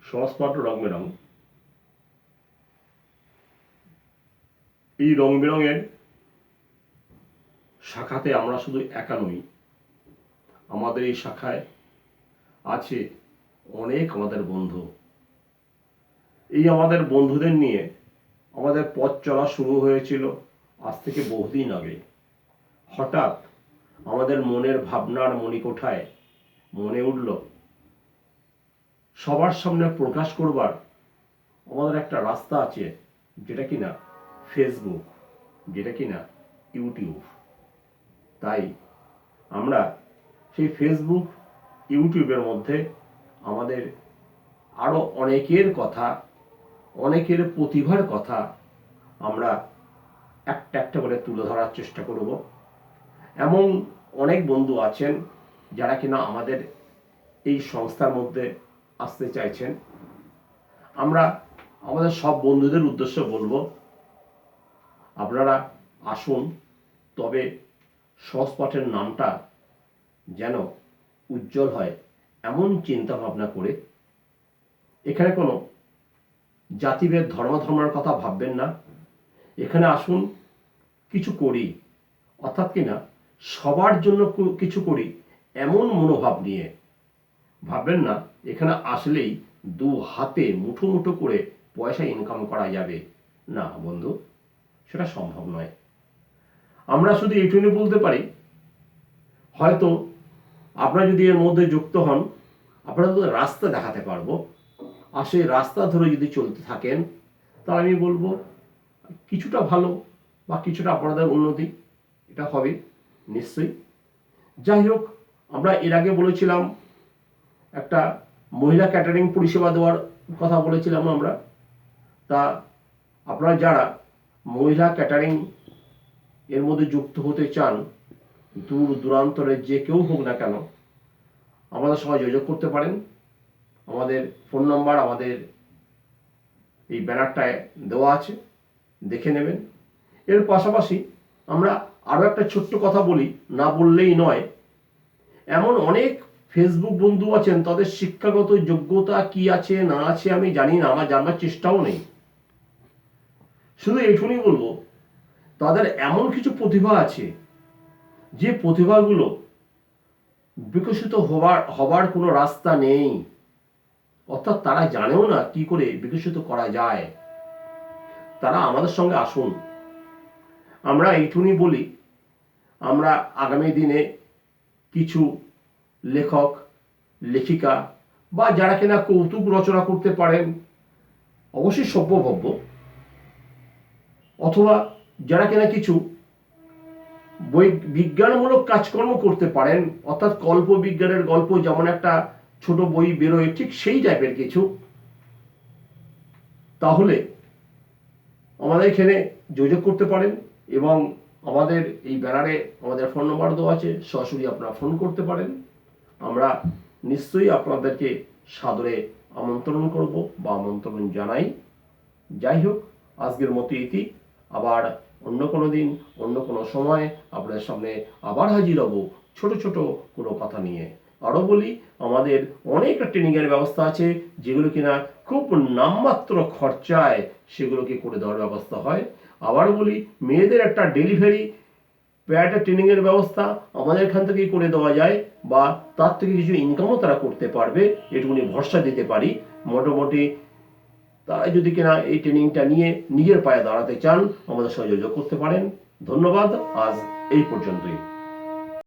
সহজপাঠ রং বেরং। এই রং বেরঙের শাখাতে আমরা শুধু একা নই, আমাদের এই শাখায় আছে অনেক আমাদের বন্ধু। এই আমাদের বন্ধুদের নিয়ে আমাদের পথ চলা শুরু হয়েছিল আজ থেকে বহুদিন আগে। হঠাৎ আমাদের মনের ভাবনার মণিকোঠায় মনে উঠল সবার সামনে প্রকাশ করবার আমাদের একটা রাস্তা আছে, যেটা কিনা ফেসবুক, যেটা কিনা ইউটিউব। তাই আমরা সেই ফেসবুক ইউটিউবের মধ্যে আমাদের আরও অনেকের কথা, অনেকের প্রতিভার কথা আমরা একটা একটা করে তুলে ধরার চেষ্টা করব। এমন অনেক বন্ধু আছেন যারা কিনা আমাদের এই সংস্থার মধ্যে আসতে চাইছেন। আমরা আমাদের সব বন্ধুদের উদ্দেশ্যে বলবো, আপনারা আসুন, তবে সহজপাঠের নামটা যেন উজ্জ্বল হয় এমন চিন্তা ভাবনা করে। এখানে কোনো জাতিভেদ ধর্মের কথা ভাববেন না। এখানে আসুন, কিছু করি, অর্থাৎ কিনা সবার জন্য কিছু করি এমন মনোভাব নিয়ে। ভাববেন না এখানে আসলেই দু হাতে মুঠো মুঠো করে পয়সা ইনকাম করা যাবে। না বন্ধু, সেটা সম্ভব নয়। আমরা শুধু এইটুকুনি বলতে পারি, হয়তো আপনারা যদি এর মধ্যে যুক্ত হন, আপনারা তো রাস্তা দেখাতে পারবো, আর সেই রাস্তা ধরে যদি চলতে থাকেন, তাহলে আমি বলবো কিছুটা ভালো বা কিছুটা আপনাদের উন্নতি এটা হবে নিশ্চয়ই। যাই হোক, আমরা এর আগে বলেছিলাম একটা মহিলা ক্যাটারিং পরিষেবা দেওয়ার কথা বলেছিলাম আমরা। তা আপনারা যারা মহিলা ক্যাটারিং এর মধ্যে যুক্ত হতে চান, দূর দূরান্তরে যে কেউ হোক না কেন, আমাদের সঙ্গে যোগাযোগ করতে পারেন। আমাদের ফোন নাম্বার আমাদের এই ব্যানারটায় দেওয়া আছে, দেখে নেবেন। এর পাশাপাশি আমরা আরও একটা ছোট্ট কথা বলি, না বললেই নয়। এমন অনেক ফেসবুক বন্ধু আছেন, তাদের শিক্ষাগত যোগ্যতা কি আছে না আছে আমি জানি না, আমার জানবার চেষ্টাও নেই। শুধু এইটুকুনি বলবো, তাদের এমন কিছু প্রতিভা আছে যে প্রতিভাগুলো বিকশিত হবার কোনো রাস্তা নেই, অর্থাৎ তারা জানেও না কি করে বিকশিত করা যায়। তারা আমাদের সঙ্গে আসুন। আমরা এইটুকুনি বলি, আমরা আগামী দিনে কিছু লেখক লেখিকা বা যারা কিনা কৌতুক রচনা করতে পারেন, অবশ্যই সভ্যভব্য, অথবা যারা কিনা কিছু বিজ্ঞানমূলক কাজকর্ম করতে পারেন, অর্থাৎ কল্প বিজ্ঞানের গল্প যেমন একটা ছোট বই বেরোয়, ঠিক সেই টাইপের কিছু, তাহলে আমাদের এখানে যোগাযোগ করতে পারেন। এবং আমাদের এই ব্যানারে আমাদের ফোন নাম্বার দেওয়া আছে, সরাসরি আপনারা ফোন করতে পারেন। আমরা নিশ্চয়ই আপনাদেরকে সাদরে আমন্ত্রণ করব বা আমন্ত্রণ জানাই। যাই হোক, আজকের মতো ইতি। আবার অন্য কোনো দিন, অন্য কোনো সময় আপনাদের সামনে আবার হাজির হব ছোট ছোট কোনো কথা নিয়ে। আরও বলি, আমাদের অনেক ট্রেনিংয়ের ব্যবস্থা আছে, যেগুলো কিনা খুব নামমাত্র খরচায় সেগুলোকে করে দেওয়ার ব্যবস্থা হয়। আবার বলি, মেয়েদের একটা ডেলিভারি প্যারাটা ট্রেনিংয়ের ব্যবস্থা আমাদের এখান থেকেই করে দেওয়া যায়, বা তার থেকে কিছু ইনকামও তারা করতে পারবে, এটুকুনি ভরসা দিতে পারি। মোটামুটি তারা যদি কিনা এই ট্রেনিংটা নিয়ে নিজের পায়ে দাঁড়াতে চান, আমাদের সঙ্গে যোগাযোগ করতে পারেন। ধন্যবাদ, আজ এই পর্যন্তই।